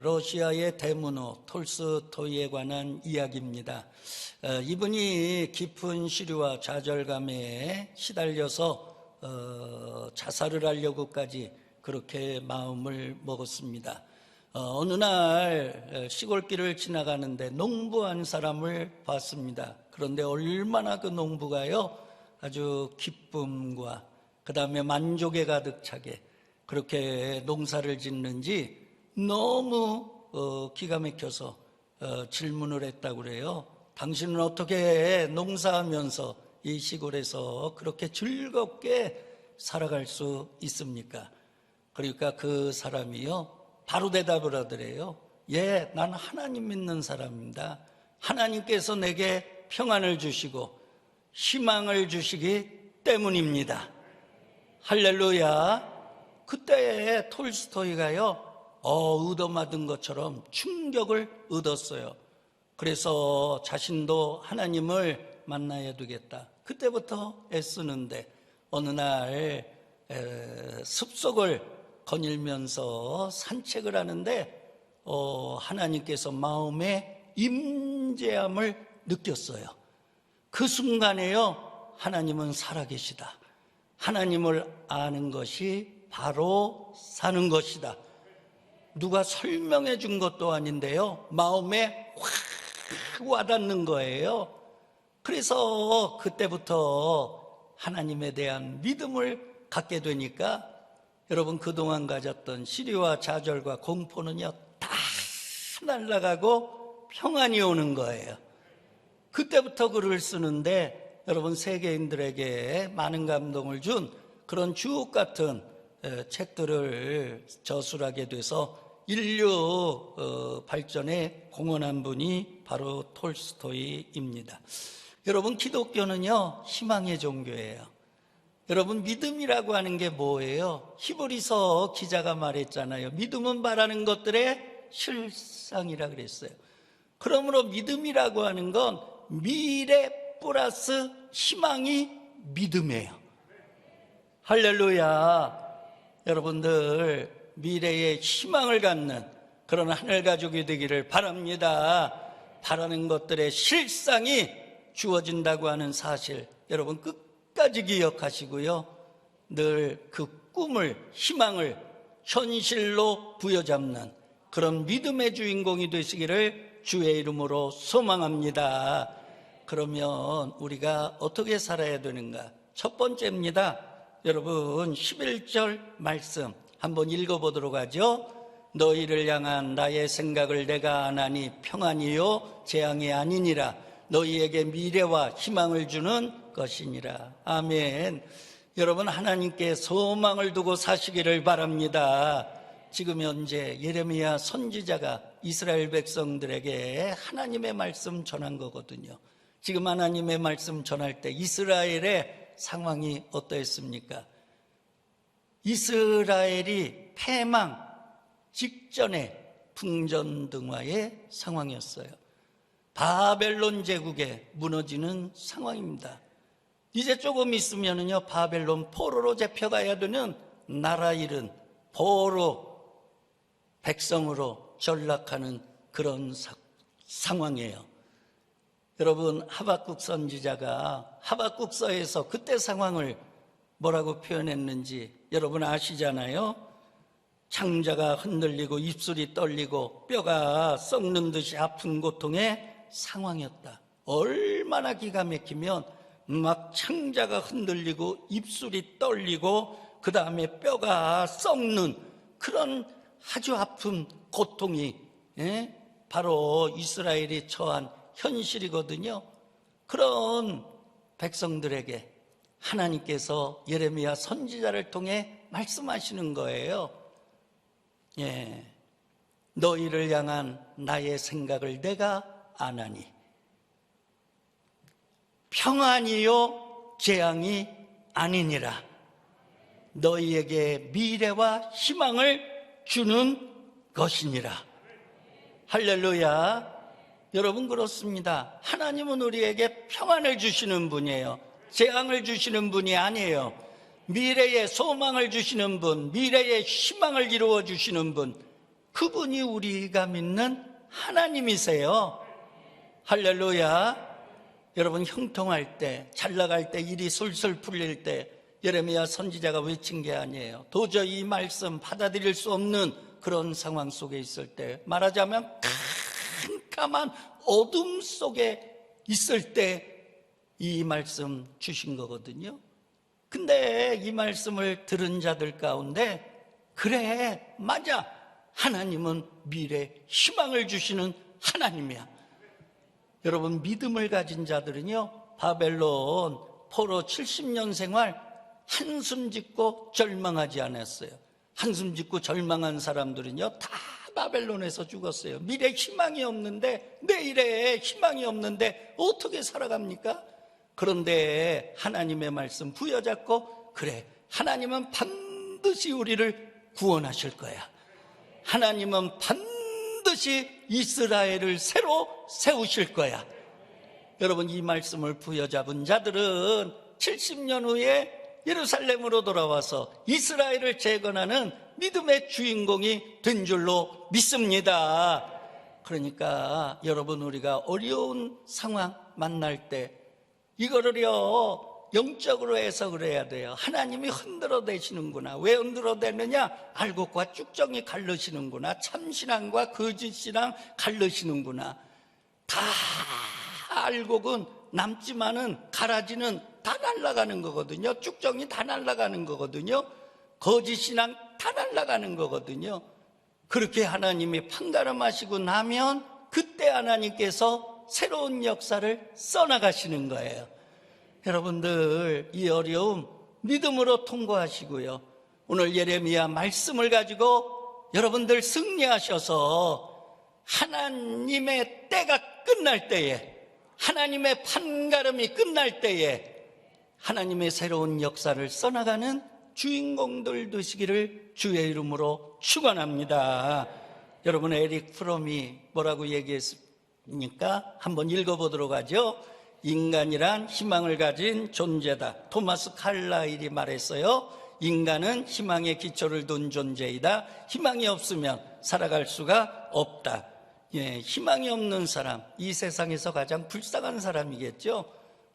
러시아의 대문호 톨스토이에 관한 이야기입니다. 이분이 깊은 시류와 좌절감에 시달려서 자살을 하려고까지 그렇게 마음을 먹었습니다. 어느 날 시골길을 지나가는데 농부한 사람을 봤습니다. 그런데 얼마나 그 농부가요, 아주 기쁨과 그 다음에 만족에 가득 차게 그렇게 농사를 짓는지 너무 기가 막혀서 질문을 했다고 그래요. 당신은 어떻게 농사하면서 이 시골에서 그렇게 즐겁게 살아갈 수 있습니까? 그러니까 그 사람이요, 바로 대답을 하더래요. 예, 난 하나님 믿는 사람입니다. 하나님께서 내게 평안을 주시고 희망을 주시기 때문입니다. 할렐루야. 그때 톨스토이가요, 얻어맞은 것처럼 충격을 얻었어요. 그래서 자신도 하나님을 만나야 되겠다. 그때부터 애쓰는데 어느 날 숲속을 거닐면서 산책을 하는데 하나님께서 마음에 임재함을 느꼈어요. 그 순간에요, 하나님은 살아계시다. 하나님을 아는 것이 바로 사는 것이다. 누가 설명해 준 것도 아닌데요, 마음에 확 와닿는 거예요. 그래서 그때부터 하나님에 대한 믿음을 갖게 되니까 여러분, 그동안 가졌던 시리와 좌절과 공포는요 다 날아가고 평안이 오는 거예요. 그때부터 글을 쓰는데 여러분, 세계인들에게 많은 감동을 준 그런 주옥 같은 책들을 저술하게 돼서 인류 발전에 공헌한 분이 바로 톨스토이입니다. 여러분, 기독교는요 희망의 종교예요. 여러분, 믿음이라고 하는 게 뭐예요? 히브리서 기자가 말했잖아요. 믿음은 바라는 것들의 실상이라 그랬어요. 그러므로 믿음이라고 하는 건 미래 플러스 희망이 믿음이에요. 할렐루야. 여러분들, 미래의 희망을 갖는 그런 하늘 가족이 되기를 바랍니다. 바라는 것들의 실상이 주어진다고 하는 사실, 여러분 끝까지 기억하시고요, 늘 그 꿈을, 희망을 현실로 부여잡는 그런 믿음의 주인공이 되시기를 주의 이름으로 소망합니다. 그러면 우리가 어떻게 살아야 되는가? 첫 번째입니다. 여러분, 11절 말씀 한번 읽어보도록 하죠. 너희를 향한 나의 생각을 내가 아나니 평안이요 재앙이 아니니라. 너희에게 미래와 희망을 주는 것이니라. 아멘. 여러분, 하나님께 소망을 두고 사시기를 바랍니다. 지금 현재 예레미야 선지자가 이스라엘 백성들에게 하나님의 말씀 전한 거거든요. 지금 하나님의 말씀 전할 때 이스라엘의 상황이 어떠했습니까? 이스라엘이 패망 직전의 풍전등화의 상황이었어요. 바벨론 제국에 무너지는 상황입니다. 이제 조금 있으면은요, 바벨론 포로로 잡혀가야 되는 나라 잃은 포로 백성으로 전락하는 그런 상황이에요. 여러분, 하박국 선지자가 하박국서에서 그때 상황을 뭐라고 표현했는지 여러분 아시잖아요. 창자가 흔들리고 입술이 떨리고 뼈가 썩는 듯이 아픈 고통의 상황이었다. 얼마나 기가 막히면 막 창자가 흔들리고 입술이 떨리고 그 다음에 뼈가 썩는 그런 아주 아픈 고통이 바로 이스라엘이 처한 현실이거든요. 그런 백성들에게 하나님께서 예레미야 선지자를 통해 말씀하시는 거예요. 너희를 향한 나의 생각을 내가 아나니 평안이요 재앙이 아니니라. 너희에게 미래와 희망을 주는 것이니라. 할렐루야. 여러분, 그렇습니다. 하나님은 우리에게 평안을 주시는 분이에요. 재앙을 주시는 분이 아니에요. 미래의 소망을 주시는 분, 미래의 희망을 이루어 주시는 분, 그분이 우리가 믿는 하나님이세요. 할렐루야. 여러분, 형통할 때, 잘 나갈 때, 일이 술술 풀릴 때 예레미야 선지자가 외친 게 아니에요. 도저히 이 말씀 받아들일 수 없는 그런 상황 속에 있을 때, 말하자면 깜깜한 어둠 속에 있을 때 이 말씀 주신 거거든요. 근데 이 말씀을 들은 자들 가운데, 그래, 맞아, 하나님은 미래 희망을 주시는 하나님이야. 여러분, 믿음을 가진 자들은요, 바벨론 포로 70년 생활 한숨 짓고 절망하지 않았어요. 한숨 짓고 절망한 사람들은요, 다 바벨론에서 죽었어요. 미래 희망이 없는데, 내일에 희망이 없는데 어떻게 살아갑니까? 그런데 하나님의 말씀 부여잡고, 그래, 하나님은 반드시 우리를 구원하실 거야. 하나님은 반드시 이스라엘을 새로 세우실 거야. 여러분, 이 말씀을 부여잡은 자들은 70년 후에 예루살렘으로 돌아와서 이스라엘을 재건하는 믿음의 주인공이 된 줄로 믿습니다. 그러니까 여러분, 우리가 어려운 상황 만날 때 이거를요, 영적으로 해석을 해야 돼요. 하나님이 흔들어대시는구나. 왜 흔들어대느냐? 알곡과 쭉정이 갈르시는구나. 참신앙과 거짓신앙 갈르시는구나. 다 알곡은 남지만은 가라지는 다 날아가는 거거든요. 쭉정이 다 날아가는 거거든요. 거짓신앙 다 날아가는 거거든요. 그렇게 하나님이 판가름하시고 나면 그때 하나님께서 새로운 역사를 써나가시는 거예요. 여러분들, 이 어려움 믿음으로 통과하시고요, 오늘 예레미야 말씀을 가지고 여러분들 승리하셔서 하나님의 때가 끝날 때에, 하나님의 판가름이 끝날 때에 하나님의 새로운 역사를 써나가는 주인공들 되시기를 주의 이름으로 축원합니다. 여러분, 에릭 프롬이 뭐라고 얘기했습니까? 한번 읽어보도록 하죠. 인간이란 희망을 가진 존재다. 토마스 칼라일이 말했어요. 인간은 희망의 기초를 둔 존재이다. 희망이 없으면 살아갈 수가 없다. 예, 희망이 없는 사람, 이 세상에서 가장 불쌍한 사람이겠죠.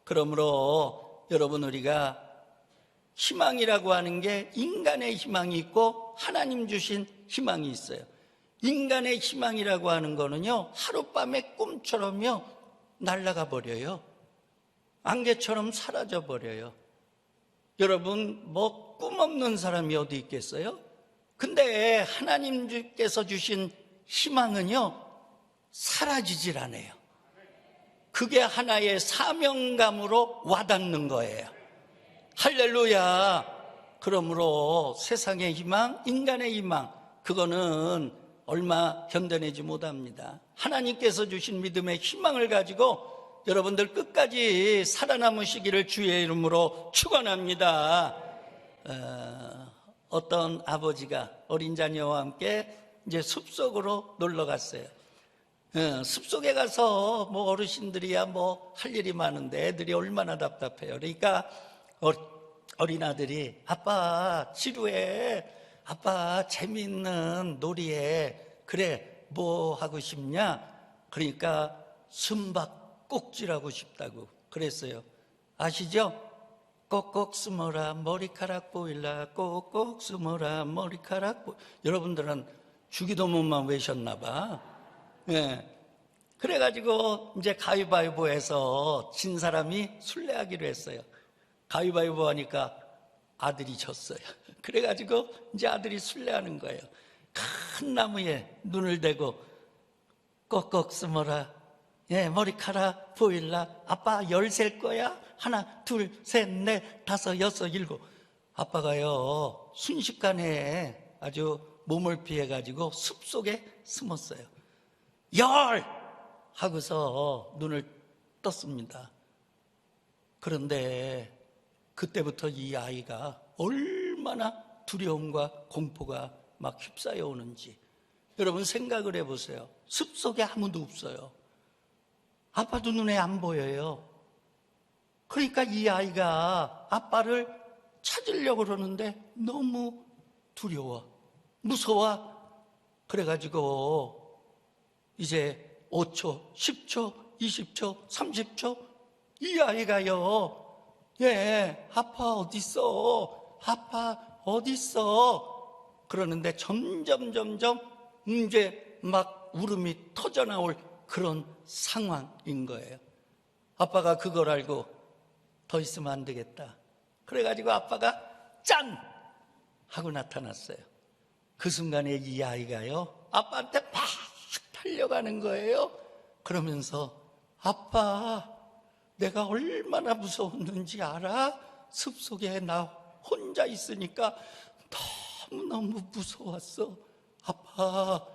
그러므로 여러분, 우리가 희망이라고 하는 게 인간의 희망이 있고 하나님 주신 희망이 있어요. 인간의 희망이라고 하는 거는요, 하룻밤의 꿈처럼요 날아가 버려요. 안개처럼 사라져 버려요. 여러분, 뭐 꿈 없는 사람이 어디 있겠어요? 근데 하나님께서 주신 희망은요 사라지질 않아요. 그게 하나의 사명감으로 와닿는 거예요. 할렐루야. 그러므로 세상의 희망, 인간의 희망, 그거는 얼마 견뎌내지 못합니다. 하나님께서 주신 믿음의 희망을 가지고 여러분들 끝까지 살아남으시기를 주의 이름으로 축원합니다. 어떤 아버지가 어린 자녀와 함께 이제 숲속으로 놀러 갔어요. 숲속에 가서 뭐 어르신들이야 뭐 할 일이 많은데 애들이 얼마나 답답해요. 그러니까 어린 아들이, 아빠 지루해, 아빠 재미있는 놀이해, 그래 뭐 하고 싶냐? 그러니까 숨바꼭질하고 싶다고 그랬어요. 아시죠? 꼭꼭 숨어라 머리카락 보일라, 꼭꼭 숨어라 머리카락 여러분들은 주기도문만 외셨나 봐. 예. 그래가지고 이제 가위바위보해서 진 사람이 술래하기로 했어요. 가위바위보 하니까 아들이 졌어요. 그래가지고 이제 아들이 술래하는 거예요. 큰 나무에 눈을 대고 꼭꼭 숨어라, 예, 머리카락 보일라, 아빠 열 셀 거야? 하나, 둘, 셋, 넷, 다섯, 여섯, 일곱. 아빠가요 순식간에 아주 몸을 피해가지고 숲속에 숨었어요. 열! 하고서 눈을 떴습니다. 그런데 그때부터 이 아이가 얼마나 두려움과 공포가 막 휩싸여 오는지 여러분 생각을 해보세요. 숲속에 아무도 없어요. 아빠도 눈에 안 보여요. 그러니까 이 아이가 아빠를 찾으려고 그러는데 너무 두려워, 무서워. 그래가지고 이제 5초, 10초, 20초, 30초 이 아이가요, 아빠 어딨어? 아빠 어딨어? 그러는데 점점 이제 막 울음이 터져 나올 그런 상황인 거예요. 아빠가 그걸 알고 더 있으면 안 되겠다. 그래가지고 아빠가 짠! 하고 나타났어요. 그 순간에 이 아이가요, 아빠한테 막 달려가는 거예요. 그러면서 아빠, 내가 얼마나 무서웠는지 알아? 숲속에 나 혼자 있으니까 너무너무 무서웠어. 아빠,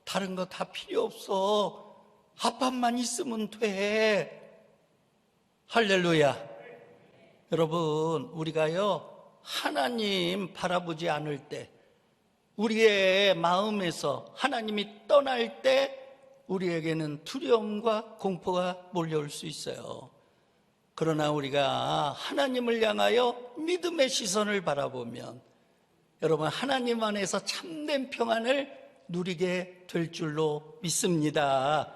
다른 거 다 필요 없어. 아빠만 있으면 돼. 할렐루야. 여러분, 우리가요, 하나님 바라보지 않을 때, 우리의 마음에서 하나님이 떠날 때 우리에게는 두려움과 공포가 몰려올 수 있어요. 그러나 우리가 하나님을 향하여 믿음의 시선을 바라보면 여러분, 하나님 안에서 참된 평안을 누리게 될 줄로 믿습니다.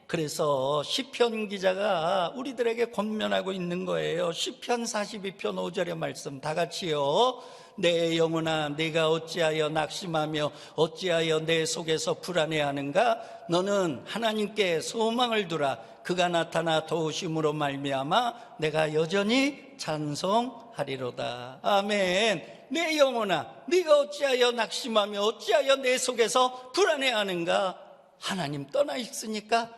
그래서 시편 기자가 우리들에게 권면하고 있는 거예요. 시편 42편 5절의 말씀 다 같이요. 내 영혼아, 내가 어찌하여 낙심하며 어찌하여 내 속에서 불안해하는가? 너는 하나님께 소망을 두라. 그가 나타나 도우심으로 말미암아 내가 여전히 찬송하리로다. 아멘. 내 영혼아, 네가 어찌하여 낙심하며 어찌하여 내 속에서 불안해하는가? 하나님 떠나 있으니까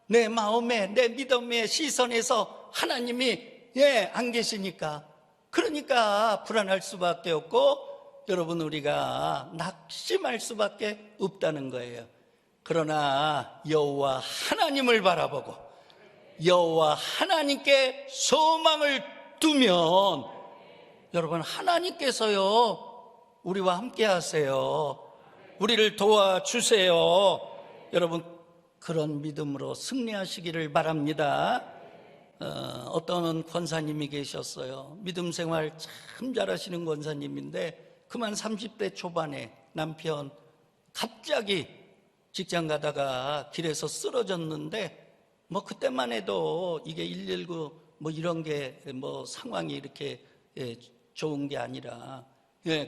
내 마음에, 내 믿음의 시선에서 하나님이 안 계시니까, 그러니까 불안할 수밖에 없고 여러분, 우리가 낙심할 수밖에 없다는 거예요. 그러나 여호와 하나님을 바라보고 여호와 하나님께 소망을 두면 여러분, 하나님께서요 우리와 함께 하세요. 우리를 도와주세요. 여러분, 그런 믿음으로 승리하시기를 바랍니다. 어떤 권사님이 계셨어요. 믿음 생활 참 잘하시는 권사님인데 그만 30대 초반에 남편 갑자기 직장 가다가 길에서 쓰러졌는데 그때만 해도 이게 119 이런 게 상황이 이렇게 좋은 게 아니라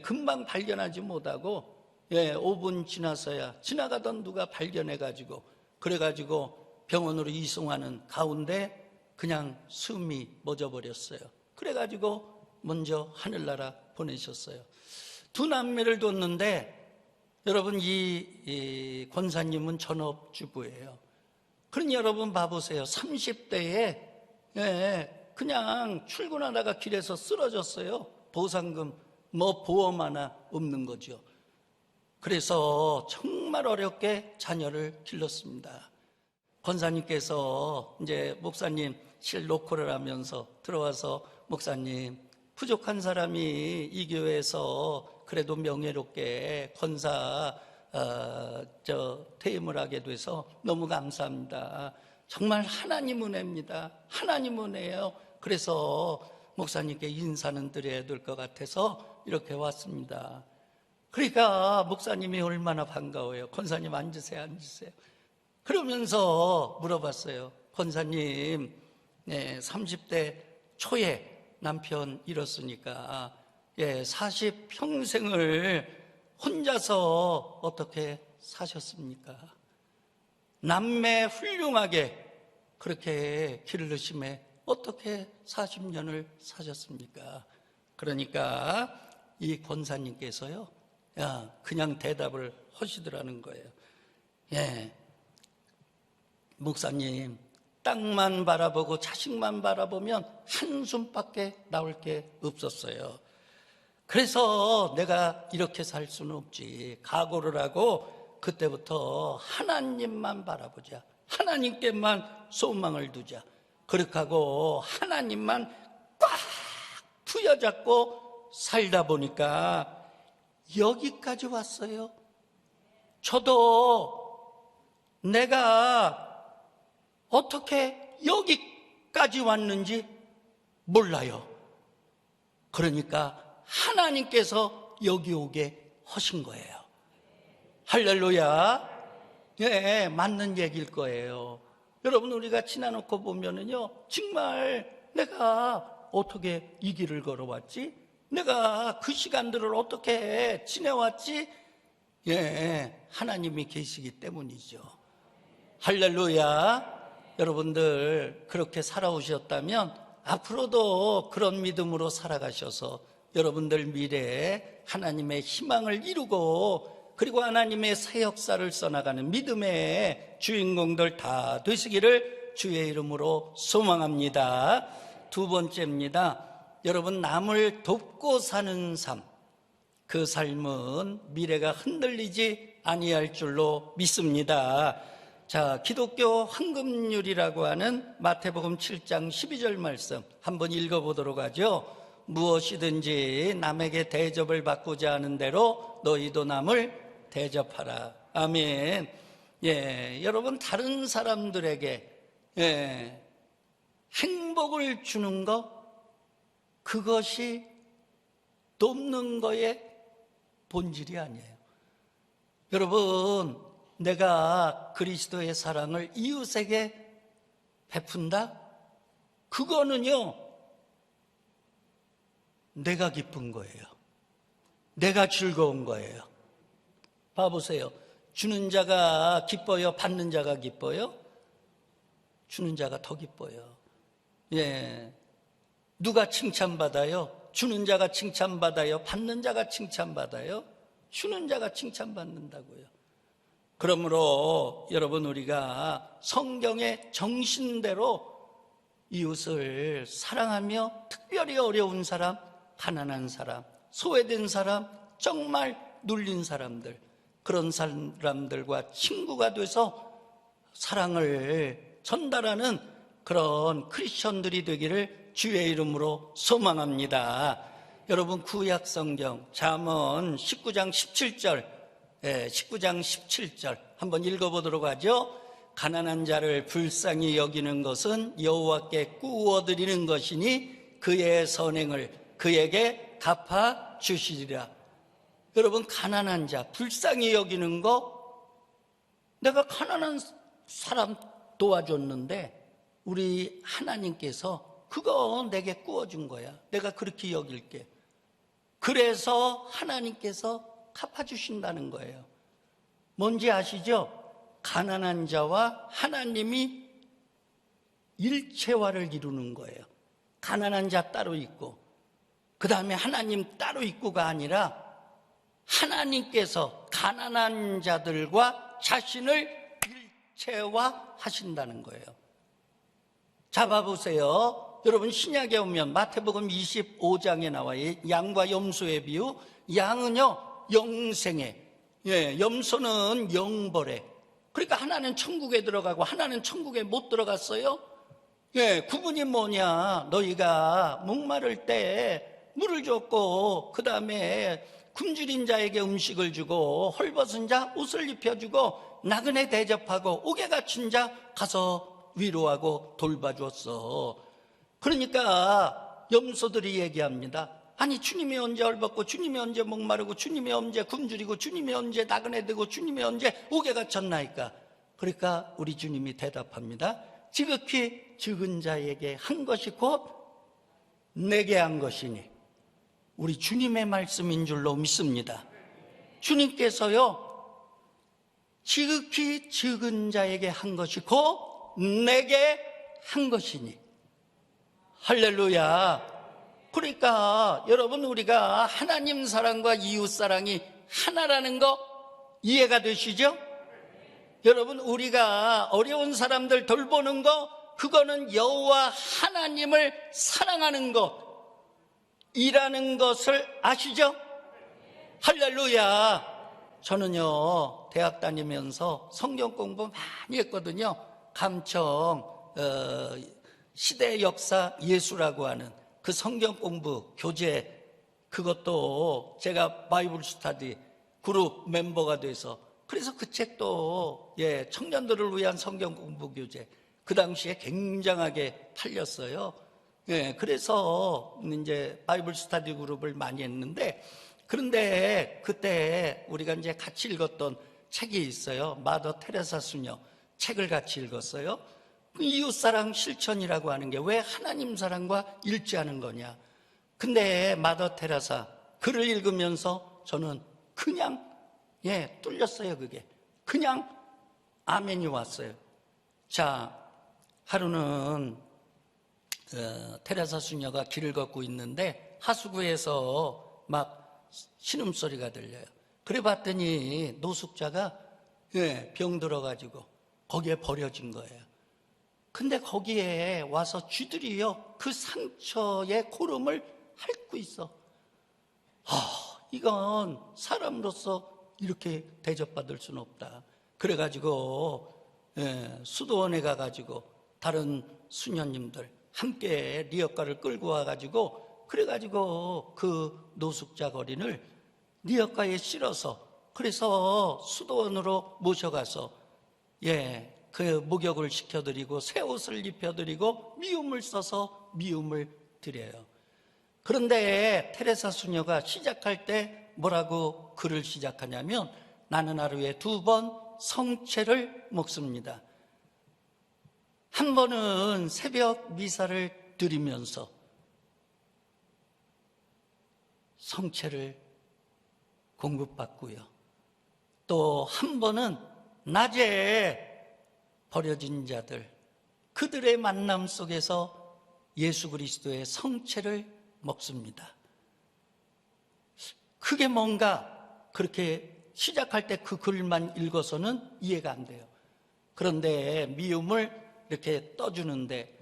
금방 발견하지 못하고 5분 지나서야 지나가던 누가 발견해가지고 그래가지고 병원으로 이송하는 가운데 그냥 숨이 멎어버렸어요. 그래가지고 먼저 하늘나라 보내셨어요. 두 남매를 뒀는데 여러분, 이 권사님은 전업주부예요. 그러니 여러분 봐보세요. 30대에 그냥 출근하다가 길에서 쓰러졌어요. 보상금 보험 하나 없는 거죠. 그래서 정말 어렵게 자녀를 길렀습니다. 권사님께서 이제 목사님 실 노크를 하면서 들어와서, 목사님, 부족한 사람이 이 교회에서 그래도 명예롭게 권사 퇴임을 하게 돼서 너무 감사합니다. 정말 하나님 은혜입니다. 하나님 은혜예요. 그래서 목사님께 인사는 드려야 될 것 같아서 이렇게 왔습니다. 그러니까 목사님이 얼마나 반가워요. 권사님 앉으세요. 그러면서 물어봤어요. 권사님, 30대 초에 남편 잃었으니까 40평생을 혼자서 어떻게 사셨습니까? 남매 훌륭하게 그렇게 기르심에 어떻게 40년을 사셨습니까? 그러니까 이 권사님께서요, 그냥 대답을 하시더라는 거예요. 목사님, 땅만 바라보고 자식만 바라보면 한숨밖에 나올 게 없었어요. 그래서 내가 이렇게 살 수는 없지. 각오를 하고 그때부터 하나님만 바라보자. 하나님께만 소망을 두자. 그렇게 하고 하나님만 꽉 부여잡고 살다 보니까 여기까지 왔어요. 저도 내가 어떻게 여기까지 왔는지 몰라요. 그러니까 하나님께서 여기 오게 하신 거예요. 할렐루야. 예, 맞는 얘기일 거예요. 여러분, 우리가 지나놓고 보면은요, 정말 내가 어떻게 이 길을 걸어왔지? 내가 그 시간들을 어떻게 지내왔지? 예, 하나님이 계시기 때문이죠. 할렐루야. 여러분들 그렇게 살아오셨다면 앞으로도 그런 믿음으로 살아가셔서 여러분들 미래에 하나님의 희망을 이루고, 그리고 하나님의 새 역사를 써나가는 믿음의 주인공들 다 되시기를 주의 이름으로 소망합니다. 두 번째입니다. 여러분, 남을 돕고 사는 삶, 그 삶은 미래가 흔들리지 아니할 줄로 믿습니다. 자, 기독교 황금률이라고 하는 마태복음 7장 12절 말씀 한번 읽어보도록 하죠. 무엇이든지 남에게 대접을 받고자 하는 대로 너희도 남을 대접하라. 아멘. 예, 여러분, 다른 사람들에게 행복을 주는 것, 그것이 돕는 거의 본질이 아니에요. 여러분, 내가 그리스도의 사랑을 이웃에게 베푼다? 그거는요, 내가 기쁜 거예요. 내가 즐거운 거예요. 봐보세요. 주는 자가 기뻐요? 받는 자가 기뻐요? 주는 자가 더 기뻐요. 예. 누가 칭찬받아요? 주는 자가 칭찬받아요? 받는 자가 칭찬받아요? 주는 자가 칭찬받는다고요. 그러므로 여러분, 우리가 성경의 정신대로 이웃을 사랑하며, 특별히 어려운 사람, 가난한 사람, 소외된 사람, 정말 눌린 사람들, 그런 사람들과 친구가 돼서 사랑을 전달하는 그런 크리스천들이 되기를 주의 이름으로 소망합니다. 여러분, 구약 성경 잠언 19장 17절, 19장 17절 한번 읽어보도록 하죠. 가난한 자를 불쌍히 여기는 것은 여호와께 꾸어드리는 것이니 그의 선행을 그에게 갚아 주시리라. 여러분, 가난한 자 불쌍히 여기는 거, 내가 가난한 사람 도와줬는데 우리 하나님께서 그거 내게 꾸어준 거야. 내가 그렇게 여길게. 그래서 하나님께서 갚아주신다는 거예요. 뭔지 아시죠? 가난한 자와 하나님이 일체화를 이루는 거예요. 가난한 자 따로 있고, 그 다음에 하나님 따로 있고가 아니라 하나님께서 가난한 자들과 자신을 일체화 하신다는 거예요. 잡아보세요. 여러분, 신약에 오면 마태복음 25장에 나와요. 양과 염소의 비유. 양은요, 영생에, 염소는 영벌에. 그러니까 하나는 천국에 들어가고 하나는 천국에 못 들어갔어요. 구분이 뭐냐? 너희가 목마를 때 물을 줬고, 그 다음에 굶주린 자에게 음식을 주고, 헐벗은 자 옷을 입혀주고, 나그네 대접하고, 옥에 갇힌 자 가서 위로하고 돌봐줬어. 그러니까 염소들이 얘기합니다. 아니, 주님이 언제 헐벗고, 주님이 언제 목마르고, 주님이 언제 굶주리고, 주님이 언제 나그네 되고, 주님이 언제 옥에 갇혔나이까? 그러니까 우리 주님이 대답합니다. 지극히 적은 자에게 한 것이 곧 내게 한 것이니. 우리 주님의 말씀인 줄로 믿습니다. 주님께서요, 지극히 적은 자에게 한 것이 곧 내게 한 것이니. 할렐루야. 그러니까 여러분, 우리가 하나님 사랑과 이웃 사랑이 하나라는 거 이해가 되시죠? 여러분, 우리가 어려운 사람들 돌보는 거, 그거는 여호와 하나님을 사랑하는 것 이라는 것을 아시죠? 할렐루야. 저는요, 대학 다니면서 성경 공부 많이 했거든요. 감청 시대 역사 예수라고 하는 그 성경 공부 교재, 그것도 제가 바이블 스터디 그룹 멤버가 돼서, 그래서 그 책도 청년들을 위한 성경 공부 교재, 그 당시에 굉장하게 팔렸어요. 그래서 이제 바이블 스터디 그룹을 많이 했는데, 그런데 그때 우리가 이제 같이 읽었던 책이 있어요. 마더 테레사 수녀 책을 같이 읽었어요. 이웃사랑 실천이라고 하는 게 왜 하나님 사랑과 일치하는 거냐. 근데 마더 테레사 글을 읽으면서 저는 그냥 뚫렸어요. 그게 그냥 아멘이 왔어요. 자, 하루는 테레사 수녀가 길을 걷고 있는데 하수구에서 막 신음소리가 들려요. 그래 봤더니 노숙자가 병 들어가지고 거기에 버려진 거예요. 근데 거기에 와서 쥐들이요 그 상처에 고름을 핥고 있어. 이건 사람으로서 이렇게 대접받을 수는 없다. 그래가지고 수도원에 가가지고 다른 수녀님들 함께 리어카를 끌고 와가지고 그래가지고 그 노숙자 거린을 리어카에 실어서 그래서 수도원으로 모셔가서 그 목욕을 시켜드리고 새 옷을 입혀드리고 미움을 써서 미움을 드려요. 그런데 테레사 수녀가 시작할 때 뭐라고 글을 시작하냐면 나는 하루에 2번 성채를 먹습니다. 한 번은 새벽 미사를 드리면서 성채를 공급받고요. 또 한 번은 낮에 버려진 자들, 그들의 만남 속에서 예수 그리스도의 성채를 먹습니다. 그게 뭔가 그렇게 시작할 때 그 글만 읽어서는 이해가 안 돼요. 그런데 미움을 이렇게 떠주는데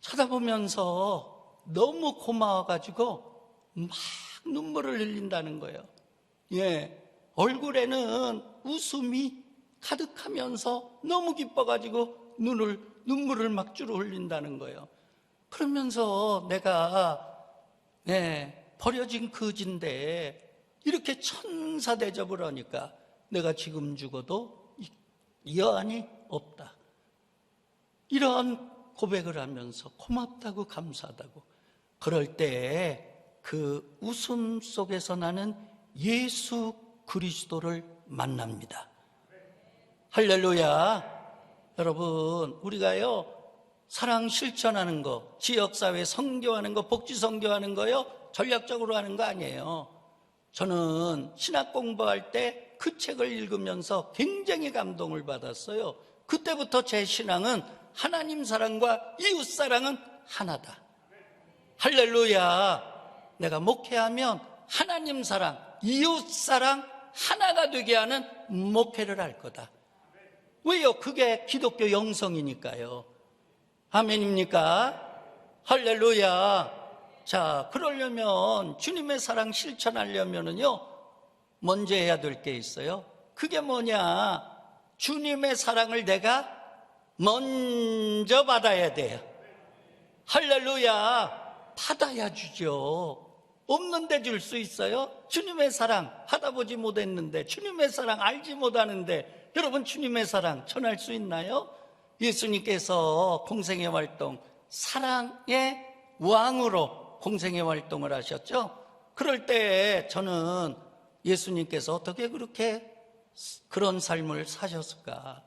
쳐다보면서 너무 고마워가지고 막 눈물을 흘린다는 거예요. 얼굴에는 웃음이 가득하면서 너무 기뻐가지고 눈물을 막 주르 흘린다는 거예요. 그러면서 내가 버려진 거지인데 이렇게 천사 대접을 하니까 내가 지금 죽어도 여한이 없다. 이런 고백을 하면서 고맙다고 감사하다고. 그럴 때 그 웃음 속에서 나는 예수 그리스도를 만납니다. 할렐루야. 여러분, 우리가요 사랑 실천하는 거, 지역사회 선교하는 거, 복지 선교하는 거요 전략적으로 하는 거 아니에요. 저는 신학 공부할 때 그 책을 읽으면서 굉장히 감동을 받았어요. 그때부터 제 신앙은 하나님 사랑과 이웃 사랑은 하나다. 할렐루야. 내가 목회하면 하나님 사랑, 이웃 사랑 하나가 되게 하는 목회를 할 거다. 왜요? 그게 기독교 영성이니까요. 아멘입니까? 할렐루야. 자, 그러려면 주님의 사랑 실천하려면은요 먼저 해야 될 게 있어요. 그게 뭐냐? 주님의 사랑을 내가 먼저 받아야 돼요. 할렐루야. 받아야 주죠. 없는데 줄 수 있어요? 주님의 사랑 받아보지 못했는데, 주님의 사랑 알지 못하는데 여러분 주님의 사랑 전할 수 있나요? 예수님께서 공생의 활동, 사랑의 왕으로 공생의 활동을 하셨죠. 그럴 때 저는 예수님께서 어떻게 그렇게 그런 삶을 사셨을까?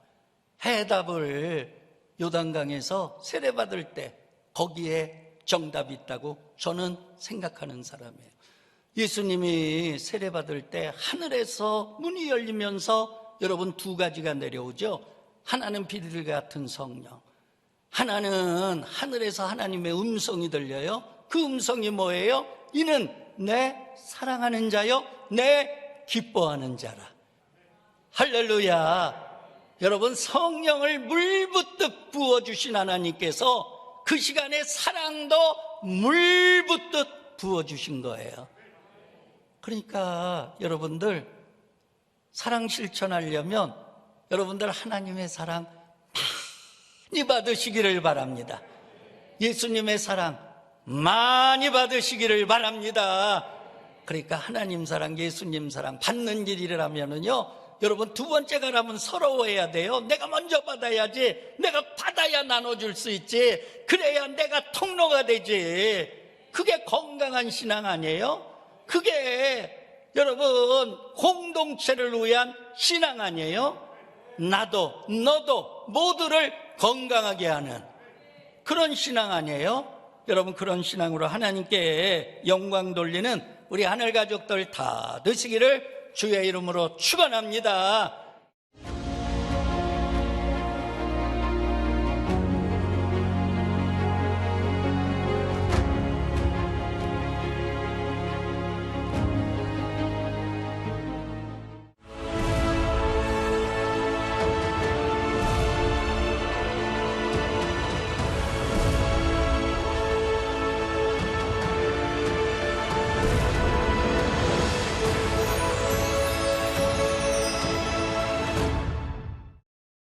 해답을 요단강에서 세례받을 때 거기에 정답이 있다고 저는 생각하는 사람이에요. 예수님이 세례받을 때 하늘에서 문이 열리면서 여러분 2가지가 내려오죠. 하나는 비둘기 같은 성령, 하나는 하늘에서 하나님의 음성이 들려요. 그 음성이 뭐예요? 이는 내 사랑하는 자요 내 기뻐하는 자라. 할렐루야. 여러분, 성령을 물붓듯 부어주신 하나님께서 그 시간에 사랑도 물붓듯 부어주신 거예요. 그러니까 여러분들 사랑 실천하려면 여러분들 하나님의 사랑 많이 받으시기를 바랍니다. 예수님의 사랑 많이 받으시기를 바랍니다. 그러니까 하나님 사랑, 예수님 사랑 받는 길이라면은요, 여러분 2번째 가라면 서러워해야 돼요. 내가 먼저 받아야지. 내가 받아야 나눠줄 수 있지. 그래야 내가 통로가 되지. 그게 건강한 신앙 아니에요? 그게 여러분, 공동체를 위한 신앙 아니에요? 나도 너도 모두를 건강하게 하는 그런 신앙 아니에요? 여러분, 그런 신앙으로 하나님께 영광 돌리는 우리 하늘 가족들 다 되시기를 주의 이름으로 축원합니다.